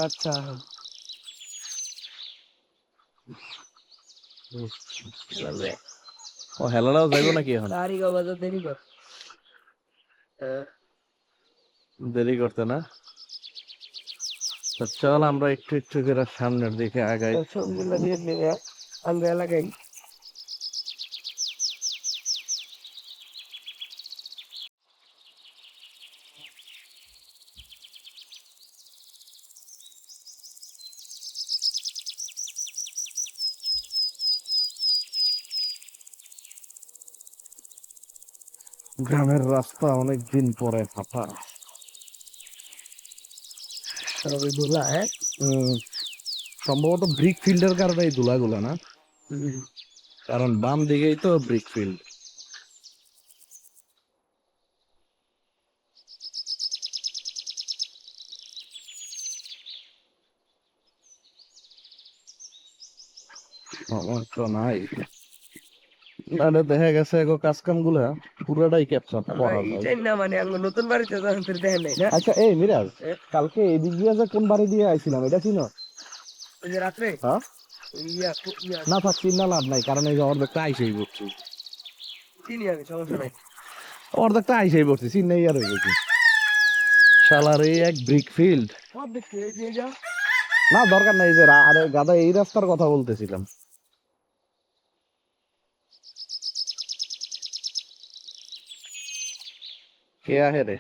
আচ্ছা। ও হেলারাও যাইবো নাকি এখন? দাড়িগো বাজার দেরি কর। দেরি করতে না? তো চল আমরা একটু একটু করে সামনের দিকে আগাই। সবগুলো দিয়ে নিয়ে আমরা এলাকায় গ্রামের রাস্তা অনেক দিন পরে ফাঁকা। সবই ধুলা। সম্ভবত ব্রিক ফিল্ডের কারণে এই ধুলাগুলো না, হুম। কারণ বাম দিকেই তো ব্রিক ফিল্ড। সমস্যা নাই, নাহলে দেখা গেছে এগো কাজ কাম গুলা পুরোটাই ক্যাপচার আমরা করা যায়। এইটাই না মানে আমরা নতুন বাড়িতে তখন তোর দেখেন নাই না? আচ্ছা এই মিরাজ, কালকে এদিক দিয়ে যে কোন বাড়ি দিয়ে আইছিলাম এটা চিনো? ওই যে রাত্রে হ্যাঁ, ইয়া ইয়া না থাক চিন্তা লাভ নাই, কারণ এই যে অর্ধেকটা আইসেই পড়ছি, চিনি আমি, সমস্যা নাই। অর্ধেকটা আইসেই পড়ছি, চিন্নাই আর হয়ে গেছি। শালার এই এক ব্রিক ফিল্ড। সব দেখছি এই যে যা না দরকার নাই, এই যে আরে গাদা এই রাস্তার কথা বলতেছিলাম। কে আহে রে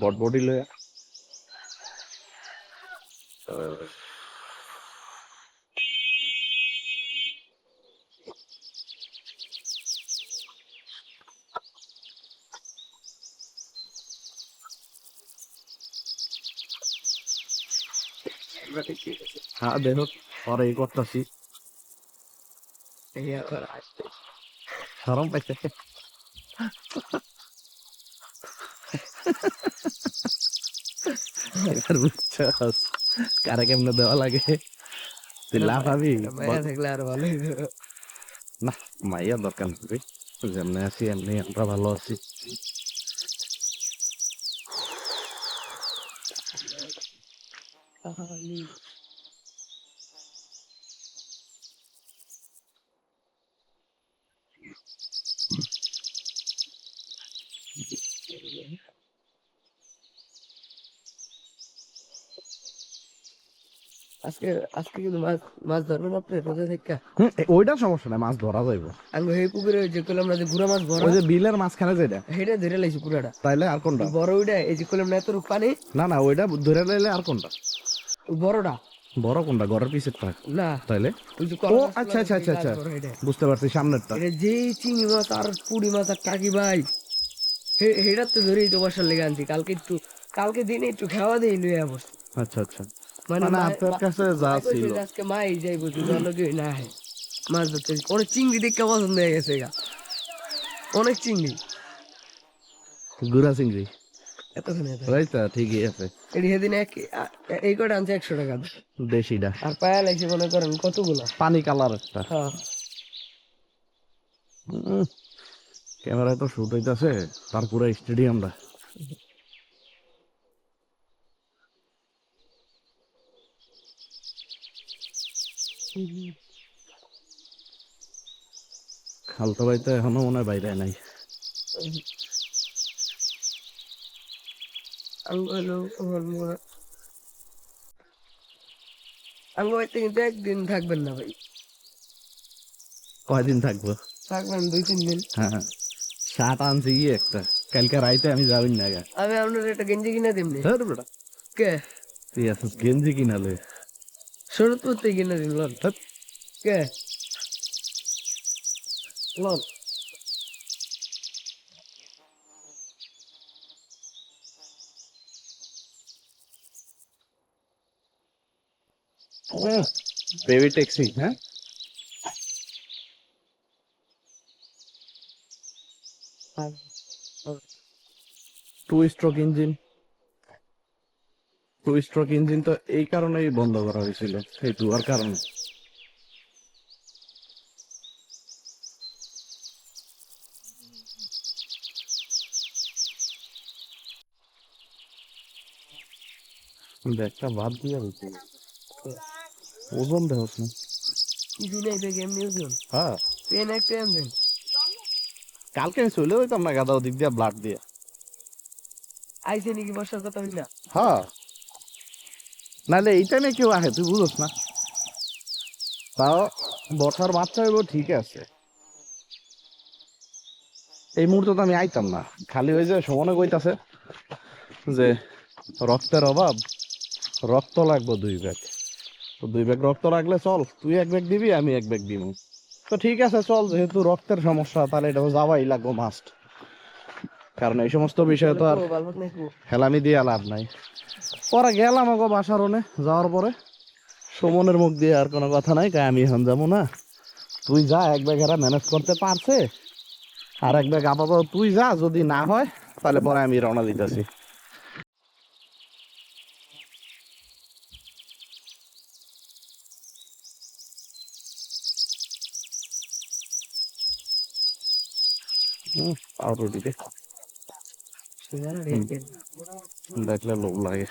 বটবডি লয়া? আমরা ঠিক ঠিক আছে। হ্যাঁ দেখো, পরে এই করতেছি। এই আবার আসতে শরম পাইছে? এবার বুঝছস কারে কেমনে দেওয়া লাগে। তুই লাফাবি মায়া থাকলে আর ভালো হইতো। না, মাইয়া দরকার নেই, যেমনি আছি এমনি আমরা ভালো আছি। আজকে আজকে কিন্তু মাছ মাছ ধরবেন আপনি রোজা থেকে? ওইটার সমস্যা নাই, মাছ ধরা যাইব। আঙ্গ এই পুকুরে যে কইলাম না যে গুড়া মাছ ভরা, ওই যে বিলের মাঝখানে যেটা, হেটা ধরে লাইছি পুরাটা। তাইলে আর কোনটা? ওই বড় ওইটা এই যে কইলাম না এত পানি, না না, ওইটা ধরে লাইলে আর কোনটা? ওই বড়টা বড় কোনটা? ঘরের পিছের থাক না, তাইলে। ওই যে ও কলা গাছ আচ্ছা আচ্ছা আচ্ছা গাছ আচ্ছা, বড় এটা। বুঝতে পারছি, সামনেরটা। এটা যেই চিংড়ি মাছ আর পুঁটি মাছ আর টাকি ভাই, হেটার তো ধরেই তো বসার লেগে আনছি। কালকে দিনে একটু খাওয়া দিয়ে লইয়া বসছি। আচ্ছা আচ্ছা, মানে মানে আপনার কাছে যা মাই কইছে ছিল। যে আজকে মাই যাইব, তুই জলকে না হে মাছ ধরতে। অনেক চিংড়ি দেখতে পছন্দ হয়ে গেছে গা, অনেক চিংড়ি গুড়া চিংড়ি, এতখানি এত। রাইতা ঠিকই আছে। এটি সেদিন এই কটা আনছে 100 টাকা দিয়ে। দেশিটা আর পায়া লাগছে মনে করেন কতগুলো। পানি কালার একটা। হ্যাঁ ক্যামেরায় তো শুট হইতাছে, তার পুরো স্টেডিয়ামটা। খালতো ভাই তো এখনো মনে হয় বাইরে নাই। আঙ্গ বাড়িতে কিন্তু একদিন থাকবেন না ভাই, কয়দিন থাকবো? থাকবেন 2-3 দিন। হ্যাঁ, শার্ট আনছি কি একটা, কালকে রাইতে আমি যাবেন না গা। আমি আপনার একটা গেঞ্জি কিনে দিমনি। ধর বেটা, কে? তুই আসিস গেঞ্জি কিনালে? শরৎপুর থেকে কিনে দিন লন। ধ্যাৎ। কে লন? বেবি ট্যাক্সি, হ্যাঁ। 2 স্ট্রোক ইঞ্জিন, 2 স্ট্রোক ইঞ্জিন তো এই কারণেই বন্ধ করা হয়েছিল, এই ধোয়ার কারণে। ব্যাগটা বাদ দিয়ে দিতে ওজন দেহস না। কিছু নেই তো কেমনি ওজন, হ্যাঁ, পেন একটা আনবেন। কালকে আমি চলে হইতাম না গাদা ওদিক দিয়ে ব্লাড দিয়ে। আইসে নাকি বর্ষার কথা হই না? হ্যাঁ, নাহলে এই টাইমে কেউ আহে তুই বুঝোস না। তাও বর্ষার বাচ্চা হইব ঠিক আছে, এই মুহূর্তে তো আমি আইতাম না। খালি ওই যে সমানে কইতাছে যে রক্তের অভাব, রক্ত লাগবে 2 ব্যাগ। তো 2 ব্যাগ রক্ত লাগলে চল, তুই 1 ব্যাগ দিবি, আমি 1 ব্যাগ দিব। তো ঠিক আছে চল, যেহেতু রক্তের সমস্যা তাহলে এটা তো যাওয়াই লাগবো মাস্ট। কারণ এই সমস্ত বিষয়ে তো আর বালবাক নাই কো। হেলামি দিয়ে লাভ নাই। পরে গেলাম ওগো বাসার ওনে, যাওয়ার পরে সুমনের মুখ দিয়ে আর কোনো কথা নাই, আমি এখন যাবো না, তুই যা, 1 ব্যাগ এরা ম্যানেজ করতে পারছে, আর 1 ব্যাগ আপাতত তুই যা, যদি না হয় তাহলে পরে আমি রওনা দিতেছি। পাউরুটি দে, দেখলে লোভ লাগে।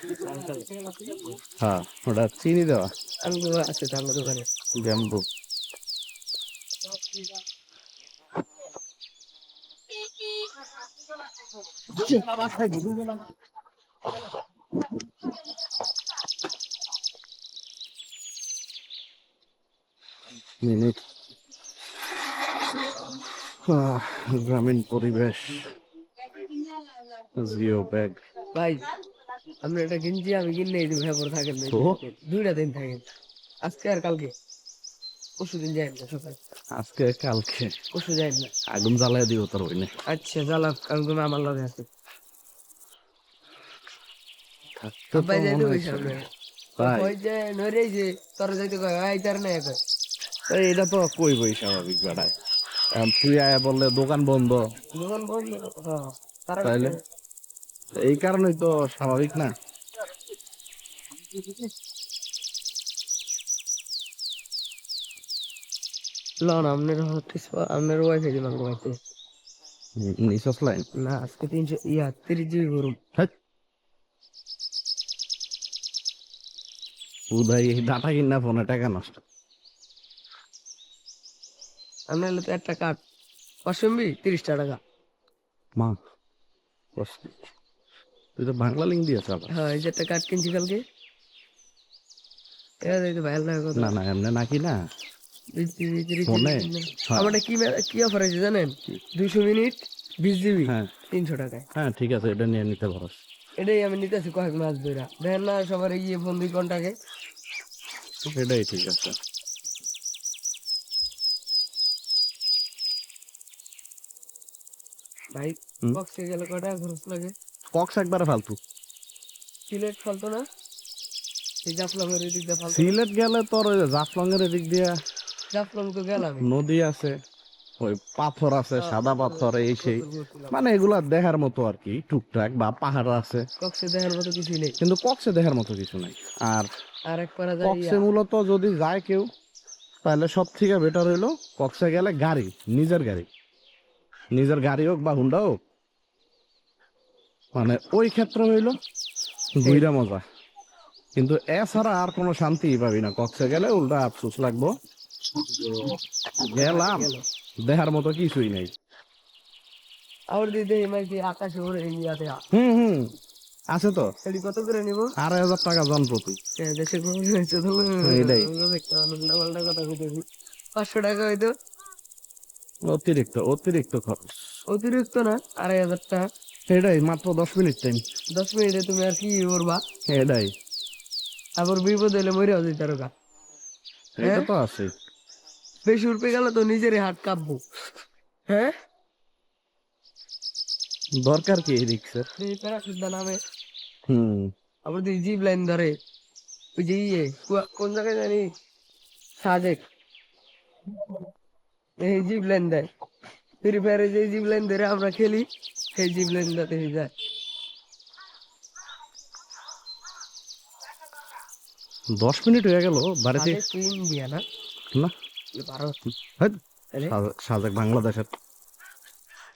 হ্যাঁ, ওটা চিনি দেওয়া আমি তো আছে তো আমার দোকানে। ব্যাম্বু। মিনিট গ্রামীণ পরিবেশ, জিও ব্যাগ। ভাই আপনি একটা কিনছি, আমি কিনে এই ভেপর থাকেন না, তো 2টা দিন থাকেন, আজকে আর কালকে। পরশু দিন যাই না সকাল, আজকে কালকে পরশু যাই না। আগুন জ্বালায় দিব তোর ওইনে। আচ্ছা জ্বালাক, কারণ তুমি আমার লগে আছে। থাকতে তো আব্বাই যাইতে মনে কই হচ্ছে সামনে, তাই। কই যে নরে যে তোর যাইতে কই আই তার না কই। এই এটা তো কইবই স্বাভাবিক বেড়ায়। এখন তুই আয়া বললে দোকান বন্ধ, দোকান বন্ধ, হ্যাঁ তারা তাইলে এই কারণেই তো স্বাভাবিক না। লন আপনার হচ্ছে আপনার ওয়াইফাই দিলাম ঘুমাইতে। নিচস লাইন। না আজকে 300 30 জিবি গরম। হ্যাঁ, উদয় এই ডাটা কিনা ফোনে টাকা নষ্ট। আপনার হলে তো একটা কাঠ 500 MB 30 টাকা। মা কষ্ট। তুই তো বাংলা লিঙ্ক দিয়ে চালাস। হ্যাঁ এই যে একটা কাঠ কিনছি কালকে, এটা দেখতে ভালো লাগে কথা। না না, এমনি নাকি না 20 GB 30 GB ফোনে। কিনলে হ্যাঁ, আমারটা কি অফার আছে জানেন? 200 মিনিট 20 GB হ্যাঁ, 300 টাকায়। হ্যাঁ, ঠিক আছে, এটা নিয়ে নিতে পারস। এটাই আমি নিতেছি কয়েক মাস ধরে, দেখেন না সবার গিয়ে ফোন 2 ঘন্টাকে। এটাই ঠিক আছে। ভাই হুম, বক্সে গেলে কয় টাকা খরচ লাগে? কক্স একবারে ফালতু। সিলেট ফালতো না, এই জাফলংয়ের এদিক দিয়ে ফালতো না। সিলেট গেলে তোর ওই জাফলংয়ের এদিক দিয়া জাফলং তো গেলামই। নদী আছে, ওই পাথর আছে, সাদা পাথর, এই সেই, গোসল করছিলাম। মানে এগুলা দেখার মতো আর কি, টুকটাক, বা পাহাড় আছে। কক্সে দেখার মতো কিছুই নেই। কিন্তু কক্সে দেখার মতো কিছু নাই। আর আর এক পারা যায় কক্সে মূলত যদি যায় কেউ, তাহলে সব থেকে বেটার হইলো কক্সে গেলে গাড়ি, নিজের গাড়ি, নিজের গাড়ি হোক বা হুন্ডা হোক, মানে ওই ক্ষেত্রে হইলো ঘুইরা মজা। কিন্তু এছাড়া আর কোনো শান্তি পাবি না কক্সে গেলে, উল্টা আফসোস লাগবো গেলাম, গেল। দেখার মতো কিছুই নাই। আবার দিদি মাইছি আকাশে ওরে ইয়াতে হুম, হুম, আছে তো। এটি কত করে নিব? 2,500 টাকা জন প্রতি। দেশে কোনো হয়েছে তো এইটাই উল্টা পাল্টা কথা কইতেছি। 500 টাকা হইতো অতিরিক্ত, অতিরিক্ত খরচ। অতিরিক্ত না, 2,500 টাকা। এটাই মাত্র 10 মিনিট টাইম। 10 মিনিটে তুমি আর কি করবা? এটাই, আবার বিপদ হইলে মরিয়াও যেতে পারো গা। এটা হ্যাঁ তো আছে। বেশি উঠবে গেলে তো নিজেরই হাত কাঁপবো। হ্যাঁ দরকার কি এই রিক্সের? এই প্যারাশুট দা নামে, হুম, আবার তুই জিপ লাইন ধরে, ওই যে কোন জায়গায় জানি, সাজেক, এই জিপ লাইন দেয়। ফ্রি ফায়ারে যে জিপ লাইন ধরে আমরা খেলি, সেই জিপ লাইন দাতে যায়। 10 মিনিট হয়ে গেল বাড়িতে। সাজেক তো ইন্ডিয়া না? না, ভারত। হ্যাঁ, তাহলে সাজেক বাংলাদেশের।